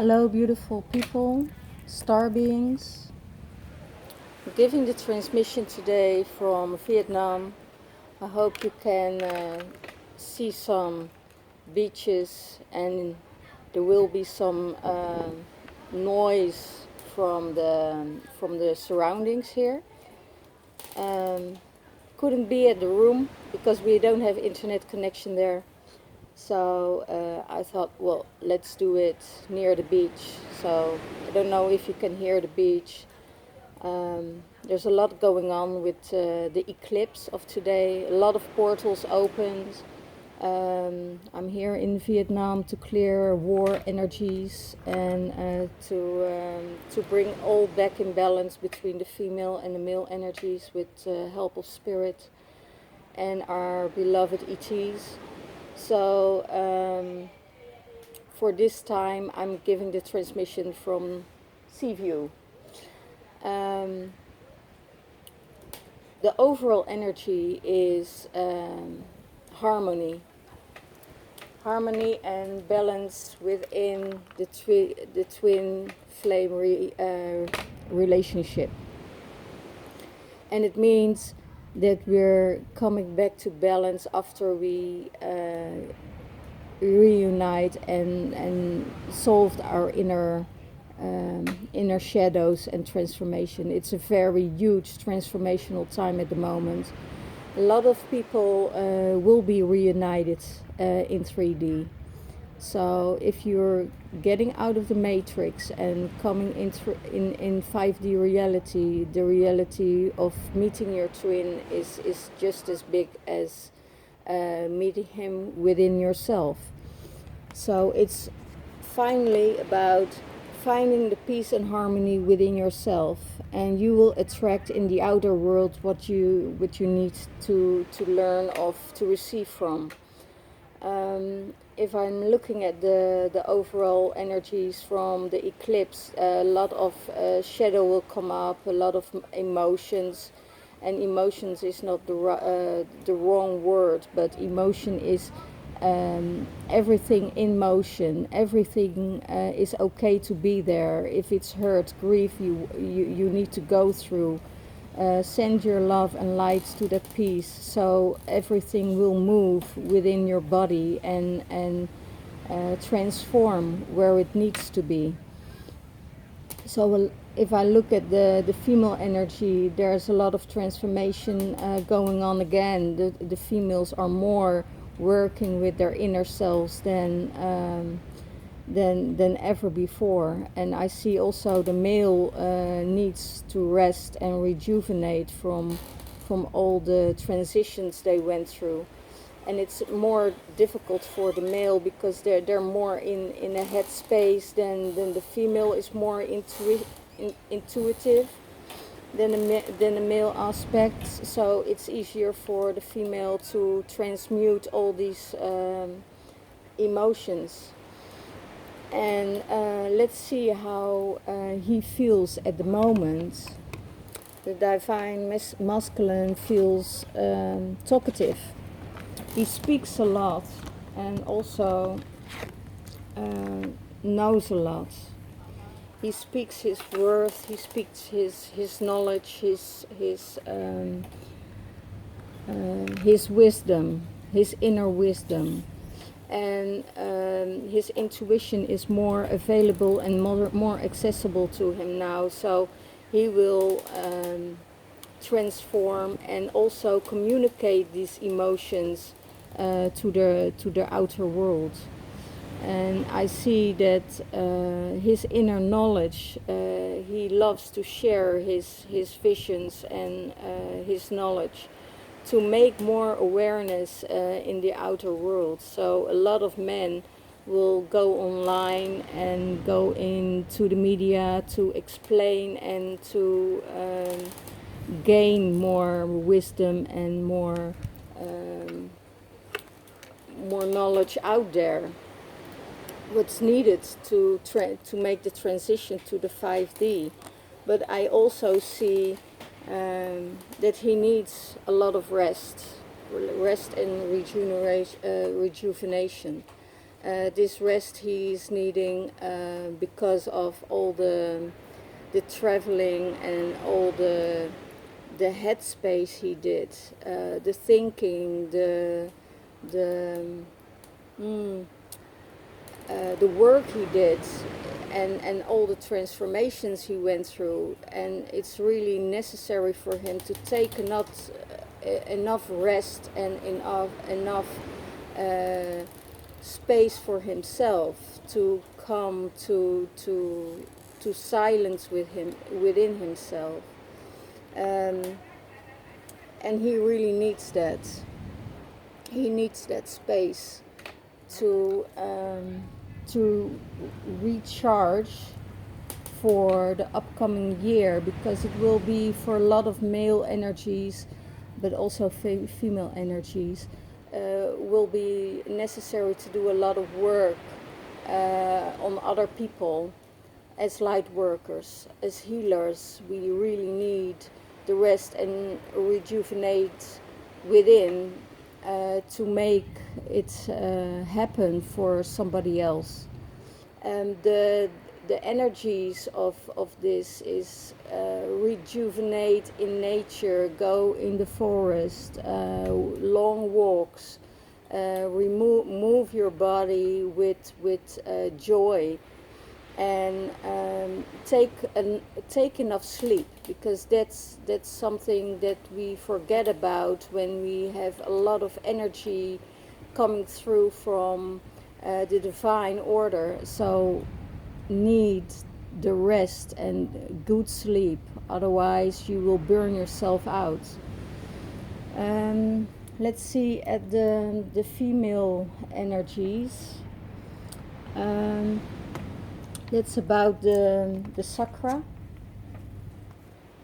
Hello, beautiful people, star beings. I'm giving the transmission today from Vietnam. I hope you can see some beaches and there will be some noise from the surroundings here. Couldn't be at the room because we don't have internet connection there. So I thought, well, let's do it near the beach. So I don't know if you can hear the beach. There's a lot going on with the eclipse of today. A lot of portals opened. I'm here in Vietnam to clear war energies and to bring all back in balance between the female and the male energies with help of spirit and our beloved ETs. So for this time, I'm giving the transmission from Seaview. The overall energy is harmony and balance within the twin flame relationship, and it means that we're coming back to balance after we reunite and solved our inner shadows and transformation. It's a very huge transformational time at the moment. A lot of people will be reunited in 3D. So if you're getting out of the matrix and coming in 5D reality, the reality of meeting your twin is just as big as meeting him within yourself. So it's finally about finding the peace and harmony within yourself, and you will attract in the outer world what you need to learn of, to receive from. If I'm looking at the overall energies from the eclipse, a lot of shadow will come up, a lot of emotions, and emotions is not the wrong word, but emotion is everything in motion. Everything is okay to be there. If it's hurt, grief, you need to go through. Send your love and light to that peace, so everything will move within your body and transform where it needs to be. So if I look at the female energy, there's a lot of transformation going on again. The females are more working with their inner selves than ever before. And I see also the male needs to rest and rejuvenate from all the transitions they went through. And it's more difficult for the male because they're more in a headspace than the female is more intuitive than the male aspect. So it's easier for the female to transmute all these emotions. And let's see how he feels at the moment. The divine masculine feels talkative. He speaks a lot and also knows a lot. He speaks his worth, he speaks his knowledge, his wisdom, his inner wisdom. And his intuition is more available and more accessible to him now. So he will transform and also communicate these emotions to the outer world. And I see that his inner knowledge, he loves to share his visions and his knowledge to make more awareness in the outer world. So a lot of men will go online and go into the media to explain and to gain more wisdom and more knowledge out there. What's needed to make the transition to the 5D. But I also see that he needs a lot of rest and rejuvenation. This rest he's needing because of all the traveling and all the headspace he did, the thinking, the mm, the work he did, and all the transformations he went through. And it's really necessary for him to take enough rest and enough space for himself to come to silence within himself. And he really needs that. He needs that space to recharge for the upcoming year, because it will be for a lot of male energies, but also female energies, will be necessary to do a lot of work on other people. As light workers, as healers, we really need the rest and rejuvenate within to make it happen for somebody else. And the energies of this is rejuvenate in nature, go in the forest, long walks, move your body with joy, and take enough sleep, because that's something that we forget about when we have a lot of energy coming through from the divine order. So need the rest and good sleep, otherwise you will burn yourself out. Let's see at the female energies. That's about the chakra,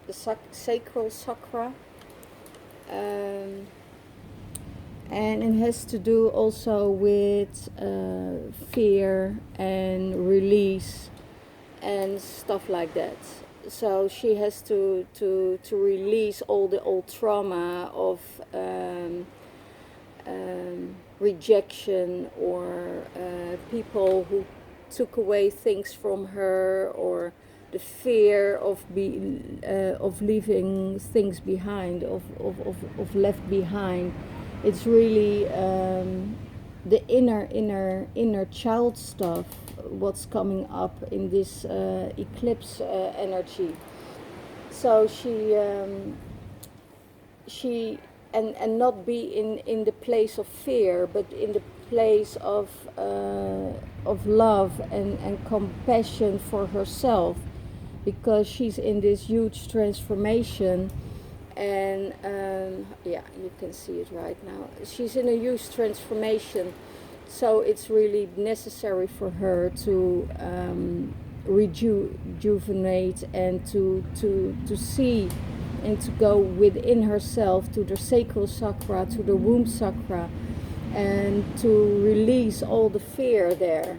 the sacral chakra, and it has to do also with fear and release and stuff like that. So she has to release all the old trauma of rejection, or people who took away things from her, or the fear of leaving things behind, of left behind. It's really the inner child stuff, what's coming up in this eclipse energy. So she and not be in the place of fear, but in the place of love and compassion for herself, because she's in this huge transformation. And yeah, you can see it right now. She's in a huge transformation, so it's really necessary for her to rejuvenate and to see and to go within herself, to the sacral chakra, to the womb chakra, and to release all the fear there.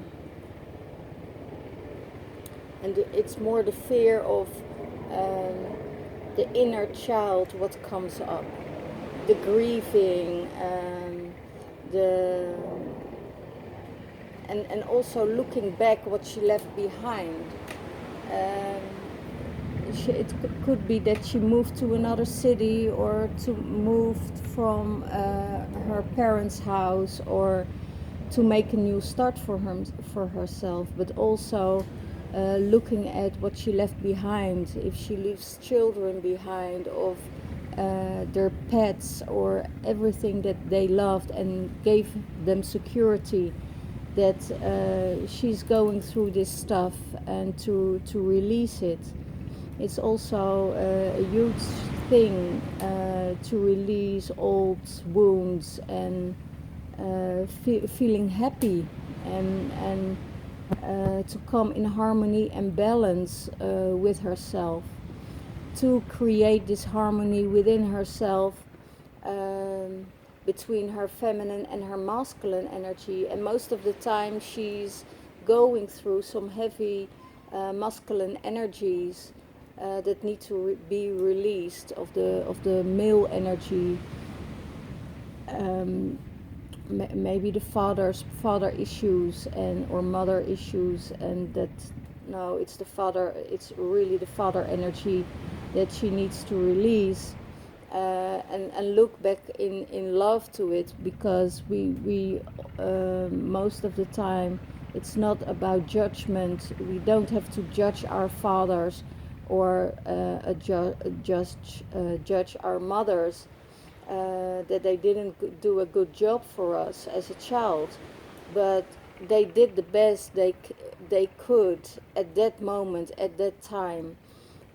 And it's more the fear of the inner child, what comes up, the grieving, and also looking back what she left behind. It could be that she moved to another city, or to moved from her parents' house, or to make a new start for herself, but also looking at what she left behind. If she leaves children behind, of their pets, or everything that they loved and gave them security, that she's going through this stuff, and to release it. It's also a huge thing to release old wounds, and feeling happy, and to come in harmony and balance with herself, to create this harmony within herself, between her feminine and her masculine energy. And most of the time she's going through some heavy masculine energies that need to be released, of the male energy. maybe the father issues and or mother issues, and that no, it's the father, it's really the father energy that she needs to release, and look back in love to it, because we most of the time it's not about judgment. We don't have to judge our fathers or judge our mothers, that they didn't do a good job for us as a child, but they did the best they could at that moment, at that time.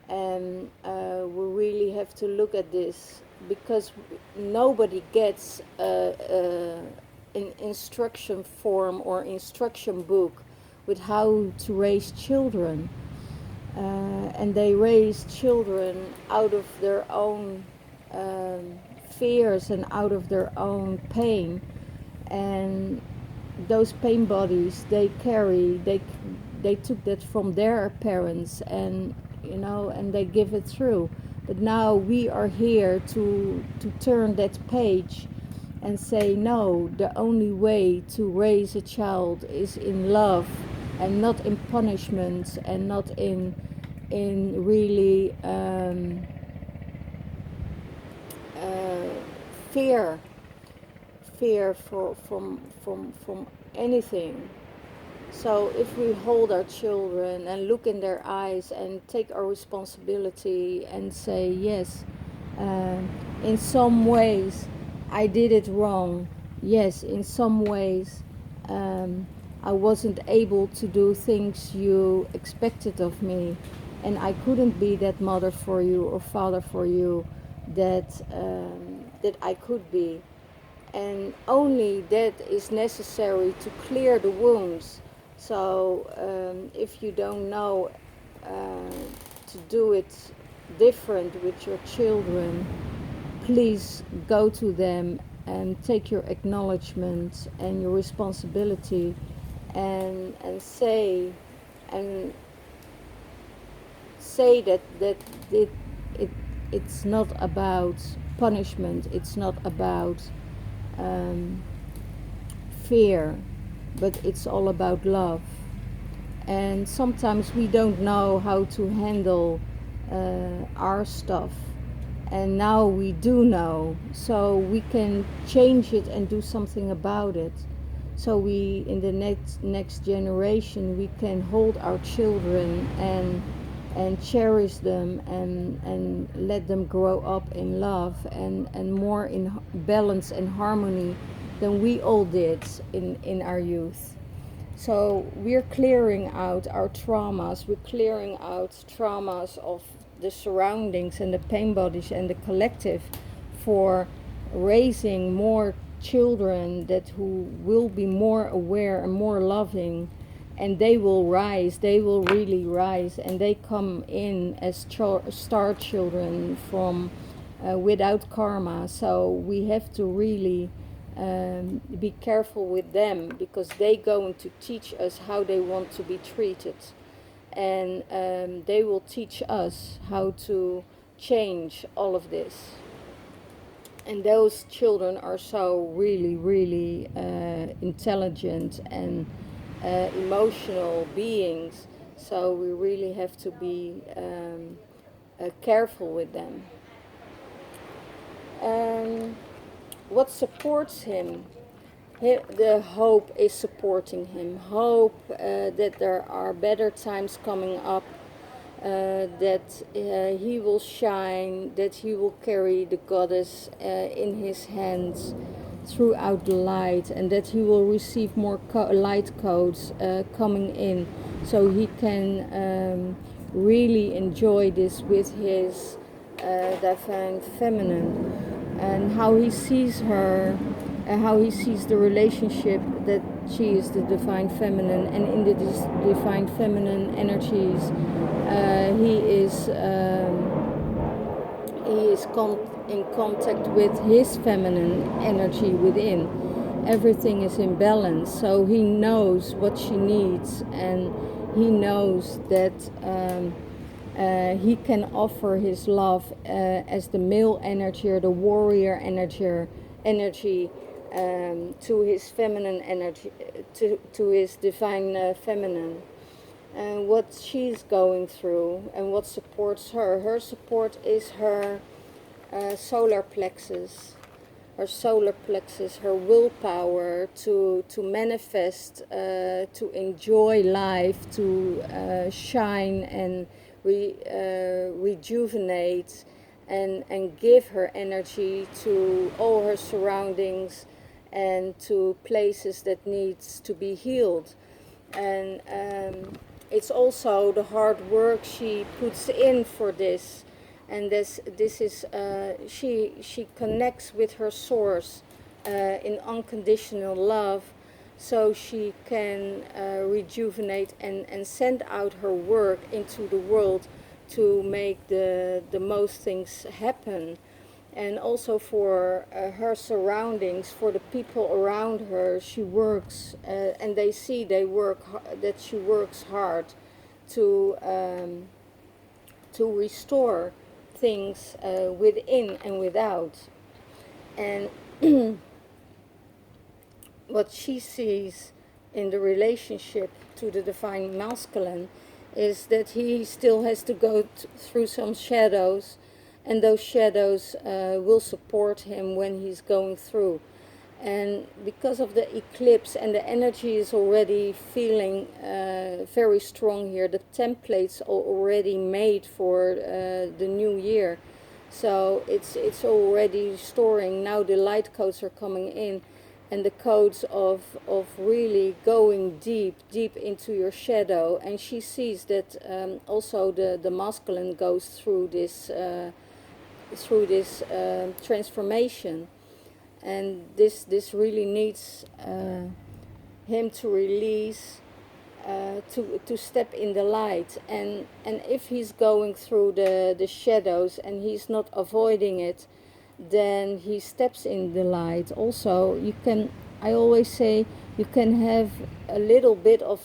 And we really have to look at this, because nobody gets an instruction form or instruction book with how to raise children, and they raise children out of their own fears and out of their own pain, and those pain bodies they carry, they took that from their parents, and and they give it through. But now we are here to turn that page and say, no, the only way to raise a child is in love, and not in punishment, and not in really fear from anything. So if we hold our children and look in their eyes and take our responsibility and say, yes, in some ways I did it wrong. Yes, in some ways I wasn't able to do things you expected of me, and I couldn't be that mother for you or father for you that I could be. And only that is necessary to clear the wounds. So if you don't know to do it different with your children, please go to them and take your acknowledgement and your responsibility, and say that it's not about punishment, it's not about fear, but it's all about love. And sometimes we don't know how to handle our stuff, and now we do know, so we can change it and do something about it. So we, in the next generation, we can hold our children and cherish them, and let them grow up in love and more in balance and harmony than we all did in our youth. So we're clearing out our traumas, we're clearing out traumas of the surroundings and the pain bodies and the collective, for raising more children who will be more aware and more loving, and they will rise, they will really rise, and they come in as star children from without karma. So we have to really be careful with them, because they going to teach us how they want to be treated, and they will teach us how to change all of this. And those children are so really, really intelligent and emotional beings, so we really have to be careful with them. What supports him? The hope is supporting him. Hope that there are better times coming up, that he will shine, that he will carry the goddess in his hands throughout the light, and that he will receive more light codes coming in, so he can really enjoy this with his divine feminine, and how he sees her, and how he sees the relationship that she is the divine feminine, and in the divine feminine energies he is in contact with his feminine energy within. Everything is in balance, so he knows what she needs, and he knows that he can offer his love as the male energy or the warrior energy to his feminine energy, to his divine feminine. And what she's going through and what supports her. Her support is her solar plexus. Her solar plexus, her willpower to manifest, to enjoy life, to shine and rejuvenate and give her energy to all her surroundings and to places that needs to be healed. And it's also the hard work she puts in for this. And this is she connects with her source in unconditional love, so she can rejuvenate and send out her work into the world to make the most things happen. And also for her surroundings, for the people around her, she works, and they see that she works hard to restore things within and without. And what she sees in the relationship to the divine masculine is that he still has to go through some shadows, and those shadows will support him when he's going through. And because of the eclipse and the energy is already feeling very strong here, the templates are already made for the new year. So it's already storing. Now the light codes are coming in, and the codes of really going deep into your shadow. And she sees that also the masculine goes through this transformation. And this really needs him to release, to step in the light. And if he's going through the shadows and he's not avoiding it, then he steps in the light. Also, I always say, you can have a little bit of,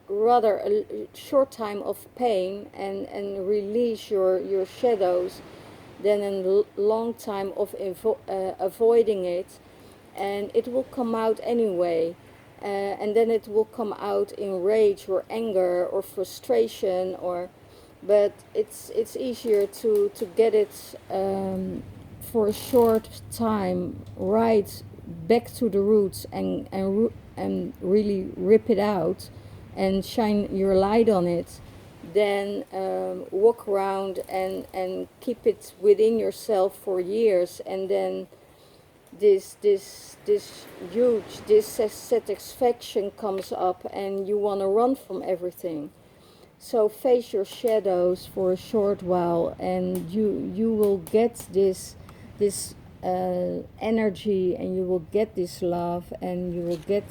rather a short time of pain and release your shadows, than a long time of avoiding it, and it will come out anyway, and then it will come out in rage or anger or frustration, but it's easier to get it for a short time right back to the roots and really rip it out and shine your light on it, then walk around and keep it within yourself for years, and then this huge dissatisfaction comes up and you want to run from everything. So face your shadows for a short while, and you will get this energy, and you will get this love, and you will get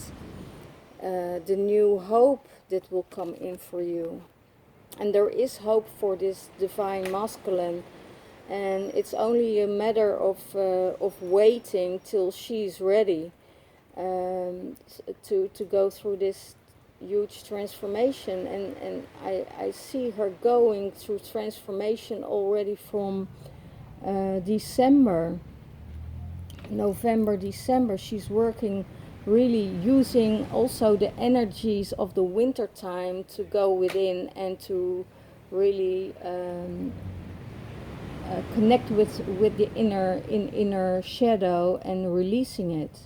the new hope that will come in for you. And there is hope for this divine masculine, and it's only a matter of waiting till she's ready to go through this huge transformation. And I see her going through transformation already from November, December. She's working, really using also the energies of the winter time to go within and to really connect with the inner shadow and releasing it.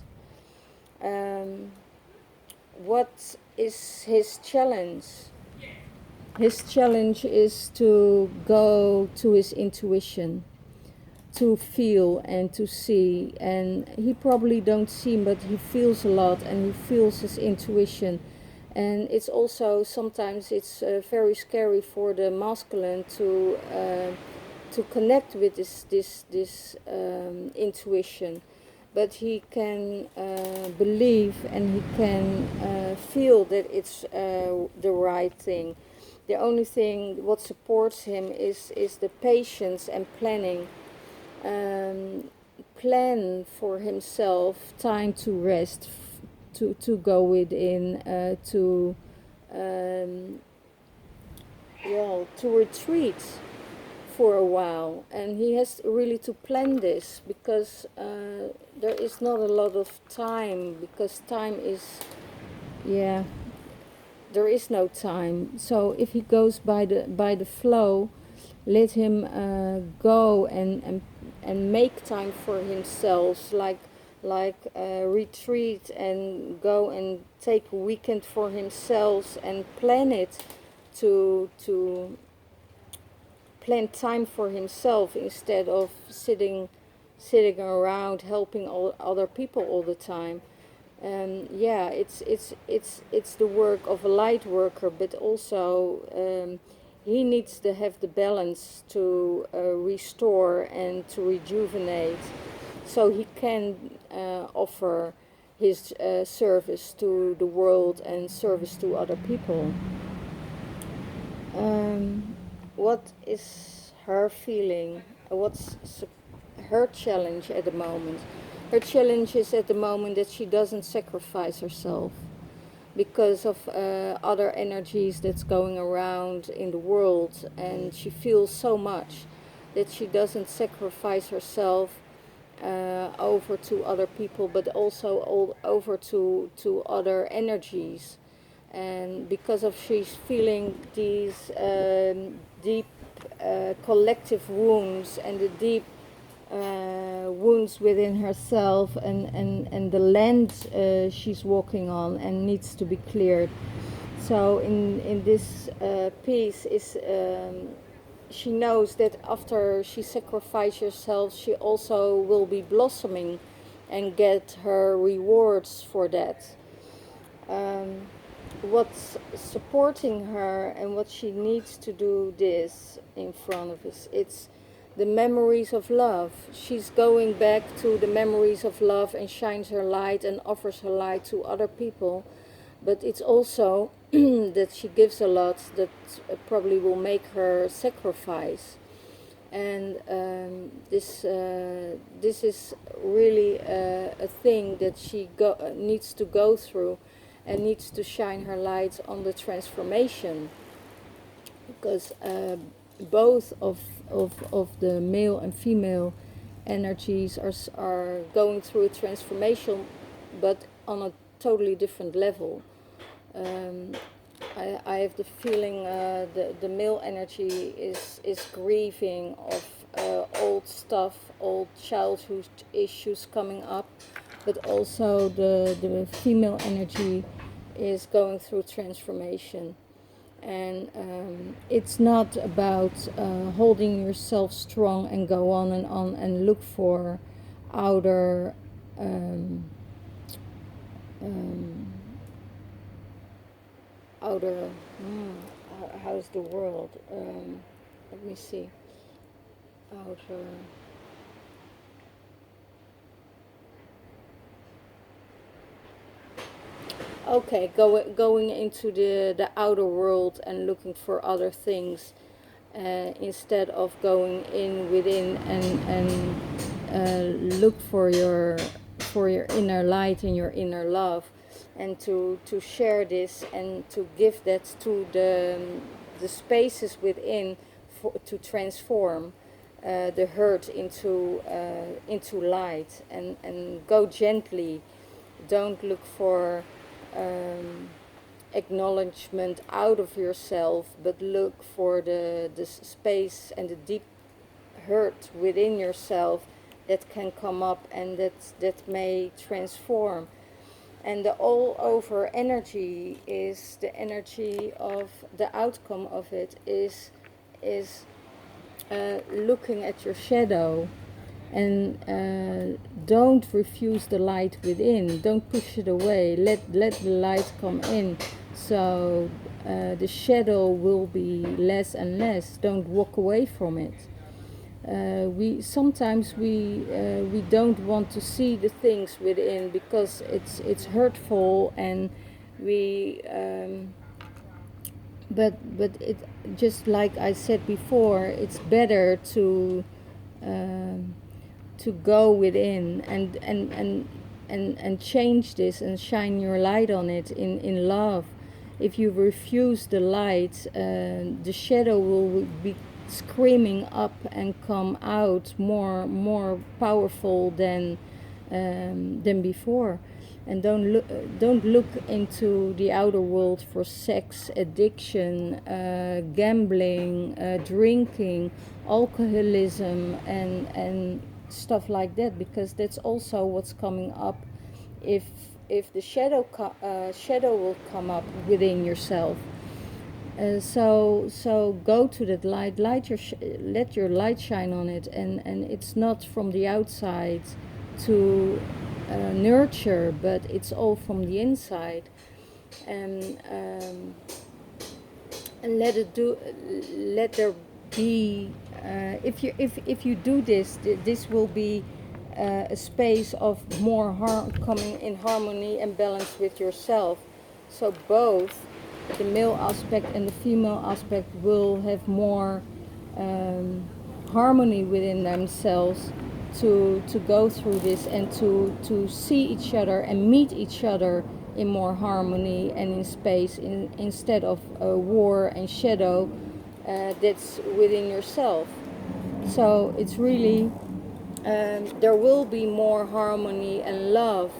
What is his challenge? His challenge is to go to his intuition, to feel and to see. And he probably don't see, but he feels a lot, and he feels his intuition. And it's also sometimes it's very scary for the masculine to connect with this intuition, but he can believe, and he can feel that it's the right thing. The only thing what supports him is the patience and planning. Plan for himself time to rest, to go within, to retreat for a while, and he has really to plan this, because there is not a lot of time, because time is, yeah, there is no time. So if he goes by the flow, let him go and make time for himself, like retreat and go and take a weekend for himself and plan it to plan time for himself, instead of sitting around helping all other people all the time. Yeah, it's the work of a light worker, but also he needs to have the balance to restore and to rejuvenate, so he can offer his service to the world and service to other people. What is her feeling? What's her challenge at the moment? Her challenge is at the moment that she doesn't sacrifice herself because of other energies that's going around in the world, and she feels so much that she doesn't sacrifice herself over to other people, but also over to other energies. And because of she's feeling these deep collective wounds, and the deep wounds within herself, and the land she's walking on and needs to be cleared. So in this piece is she knows that after she sacrifices herself, she also will be blossoming and get her rewards for that. What's supporting her and what she needs to do this in front of us, it's the memories of love. She's going back to the memories of love and shines her light and offers her light to other people. But it's also that she gives a lot that probably will make her sacrifice. And this is really a thing that she needs to go through, and needs to shine her light on the transformation, because both of the male and female energies are going through a transformation, but on a totally different level. I have the feeling the male energy is grieving of old stuff, old childhood issues coming up, but also the female energy is going through transformation. And it's not about holding yourself strong and go on and look for outer outer how's the world, let me see, outer, okay, going into the outer world and looking for other things, instead of going in within and look for your inner light and your inner love, and to share this and to give that to the spaces within to transform the hurt into light, and go gently. Don't look for acknowledgement out of yourself, but look for the space and the deep hurt within yourself that can come up and that may transform. And the all over energy is the energy of the outcome of it is looking at your shadow, and don't refuse the light within. Don't push it away. Let the light come in. So the shadow will be less and less. Don't walk away from it. We sometimes we don't want to see the things within because it's hurtful, and we but it, just like I said before, it's better to go within and change this and shine your light on it in love, If you refuse the light, the shadow will be screaming up and come out more powerful than before. And don't look into the outer world for sex addiction, gambling, drinking, alcoholism, and stuff like that, because that's also what's coming up if the shadow will come up within yourself. So go to that light, let your light shine on it, and it's not from the outside to nurture, but it's all from the inside, and let there be. If you do this, this will be a space of more coming in harmony and balance with yourself. So both the male aspect and the female aspect will have more harmony within themselves to go through this, and to see each other and meet each other in more harmony and in space, instead of war and shadow that's within yourself. So it's really there will be more harmony and love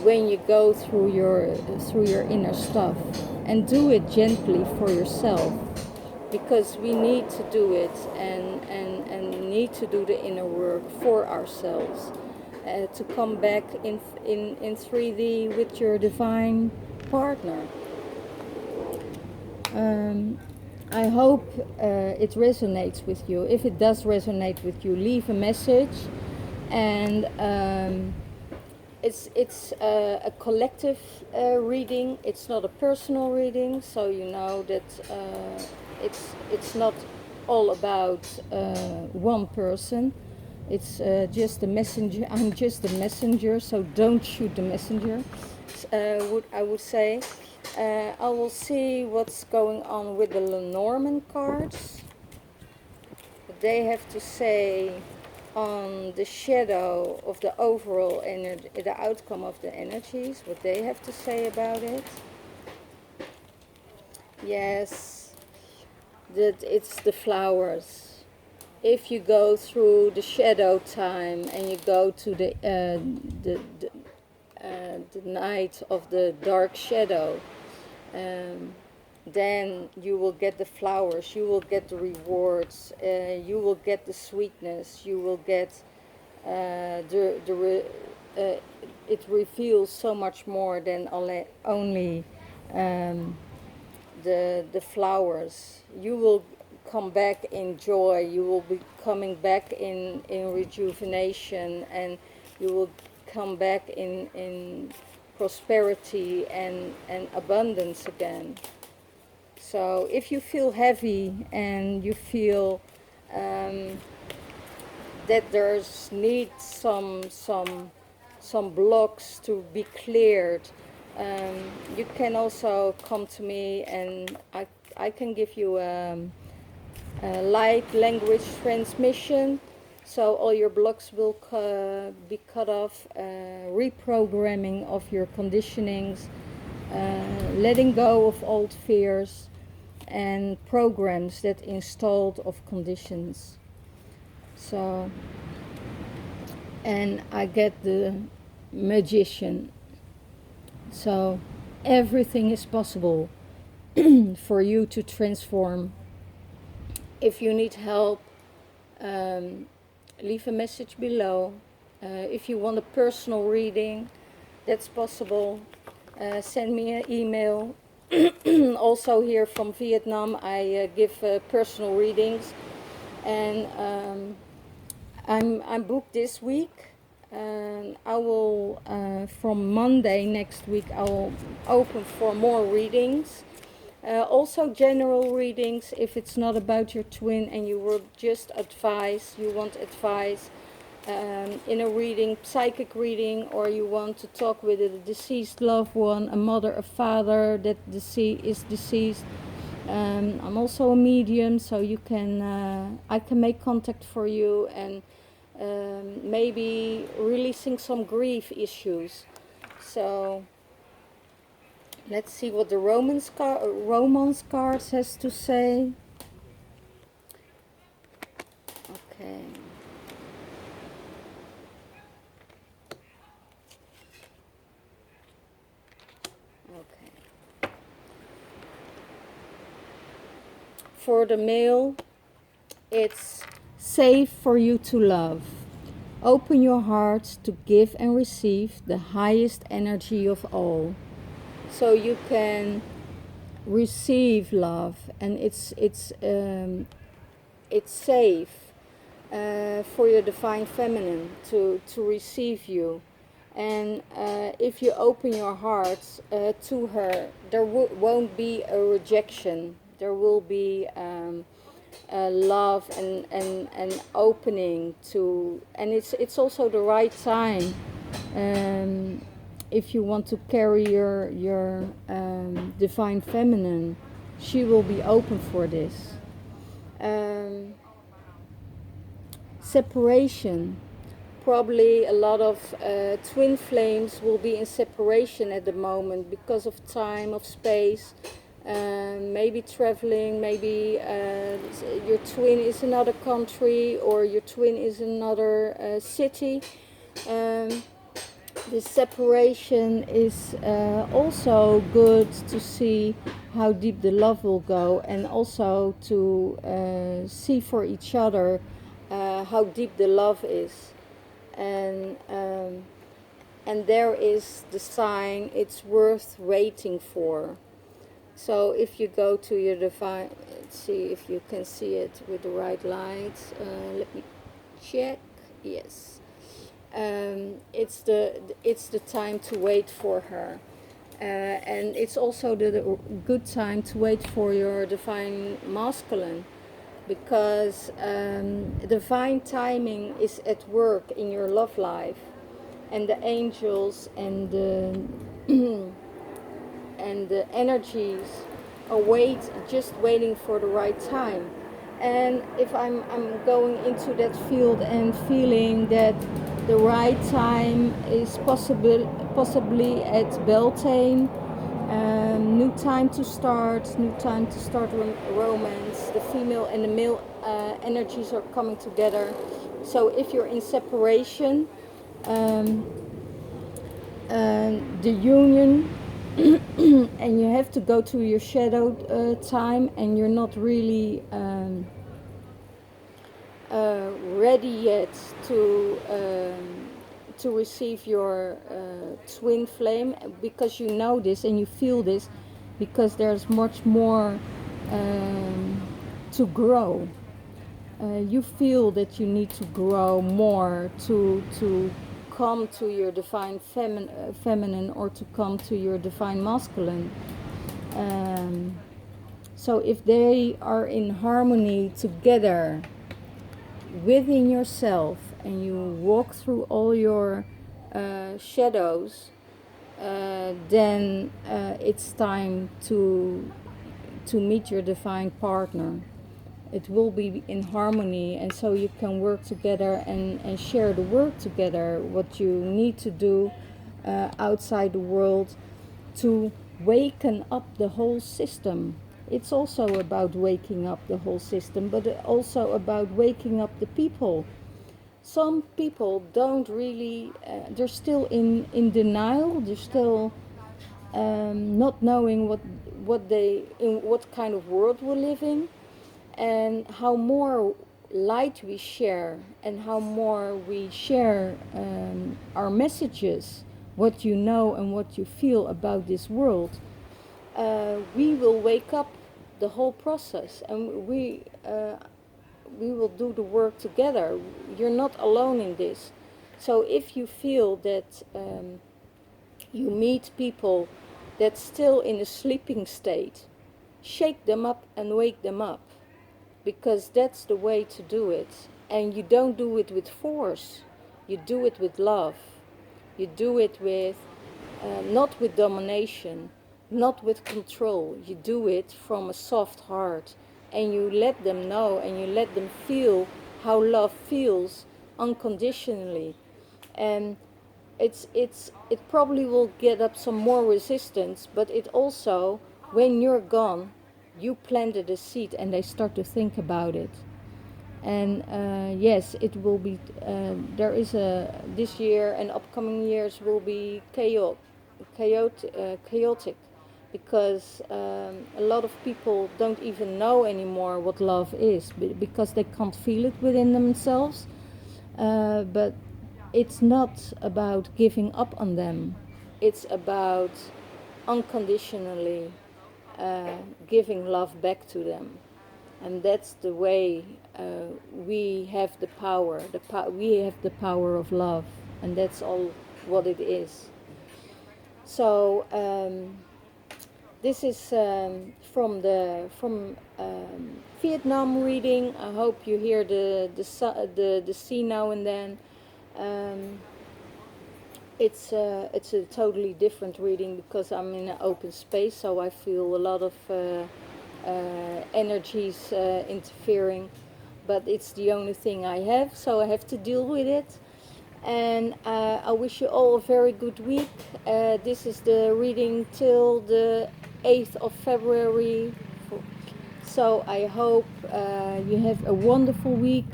when you go through your inner stuff, and do it gently for yourself, because we need to do it, and need to do the inner work for ourselves, to come back in 3D with your divine partner. I hope it resonates with you. If it does resonate with you, leave a message. And it's a collective reading. It's not a personal reading, so you know that it's not all about one person. It's just a messenger. I'm just a messenger, so don't shoot the messenger. I would say. I will see what's going on with the Lenormand cards. What they have to say on the shadow of the overall energy, the outcome of the energies, what they have to say about it. Yes, that it's the flowers. If you go through the shadow time and you go to the night of the dark shadow, then you will get the flowers, you will get the rewards, you will get the sweetness, you will get it reveals so much more than only the flowers. You will come back in joy, you will be coming back in rejuvenation, and you will come back in prosperity and abundance again. So if you feel heavy and you feel that there's need some blocks to be cleared, you can also come to me, and I can give you a light language transmission. So all your blocks will be cut off, reprogramming of your conditionings, letting go of old fears and programs that installed of conditions. So, and I get the magician. So everything is possible for you to transform. If you need help, leave a message below. If you want a personal reading, that's possible. Send me an email. Also here from Vietnam, I give personal readings, and I'm booked this week. I will from Monday next week I will open for more readings. Also general readings, if it's not about your twin and you want advice in a reading, psychic reading, or you want to talk with a deceased loved one, a mother, a father that is deceased. I'm also a medium, so you can I can make contact for you, and maybe releasing some grief issues. So Let's see what the romance card has to say. Okay. Okay. For the male, it's safe for you to love. Open your heart to give and receive the highest energy of all. So you can receive love, and it's safe for your divine feminine to receive you. And if you open your heart to her, there won't be a rejection. There will be love and opening to, and it's also the right time. If you want to carry your divine feminine, she will be open for this. Separation. Probably a lot of twin flames will be in separation at the moment because of time, of space, maybe traveling, maybe your twin is another country or your twin is another city. This separation is also good to see how deep the love will go, and also to see for each other how deep the love is. And there is the sign it's worth waiting for. So if you go to your divine, let's see if you can see it with the right light. Let me check. Yes. It's the time to wait for her, and it's also the good time to wait for your divine masculine, because divine timing is at work in your love life, and the angels and the and the energies are just waiting for the right time. And if I'm going into that field and feeling that the right time is possibly at Beltane, new time to start romance. The female and the male energies are coming together. So if you're in separation, the union and you have to go to your shadow time, and you're not really ready yet to receive your twin flame, because you know this and you feel this, because there's much more to grow. You feel that you need to grow more to come to your divine feminine, or to come to your divine masculine. So if they are in harmony together within yourself, and you walk through all your shadows, then it's time to meet your divine partner. It will be in harmony, and so you can work together and share the work together, what you need to do outside the world to waken up the whole system. It's also about waking up the whole system, but also about waking up the people. Some people don't really, they're still in denial, they're still not knowing in what kind of world we're living, and how more light we share, and how more we share our messages, what you know and what you feel about this world, we will wake up the whole process, and we will do the work together. You're not alone in this. So if you feel that you meet people that's still in a sleeping state, shake them up and wake them up, because that's the way to do it. And you don't do it with force, you do it with love. You do it with not with domination, not with control. You do it from a soft heart, and you let them know and you let them feel how love feels unconditionally. And it probably will get up some more resistance, but it also, when you're gone, you planted a seed and they start to think about it. And yes, it will be there is a this year and upcoming years will be chaotic, because a lot of people don't even know anymore what love is, because they can't feel it within themselves. But it's not about giving up on them, it's about unconditionally giving love back to them. And that's the way we have the power. We have the power of love, and that's all what it is. So this is from Vietnam reading. I hope you hear the sea now and then. Um, it's a totally different reading because I'm in an open space, so I feel a lot of energies interfering. But it's the only thing I have, so I have to deal with it. And I wish you all a very good week. This is the reading till the 8th of February. So I hope you have a wonderful week.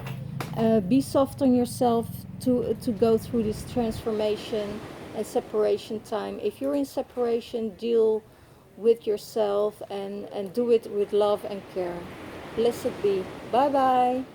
Be soft on yourself to go through this transformation and separation time. If you're in separation, deal with yourself and do it with love and care. Blessed be. Bye bye.